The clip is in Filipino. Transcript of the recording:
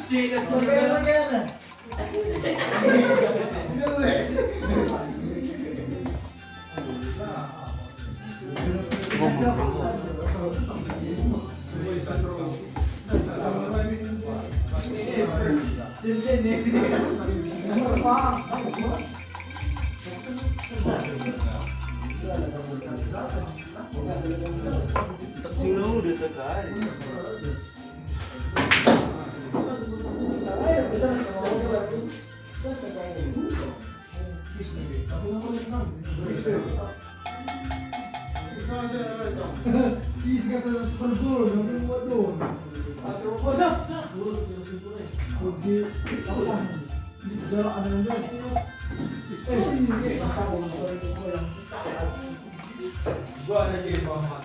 Chino ko Magkano na. yan? Sin-sin eh. Pa. Sino dito ka? Cheese ka to sa palburo, yung mga doon. What's up? Hindi. Ako lang. Zara ka na lang doon. Hindi. Gua na game pa man.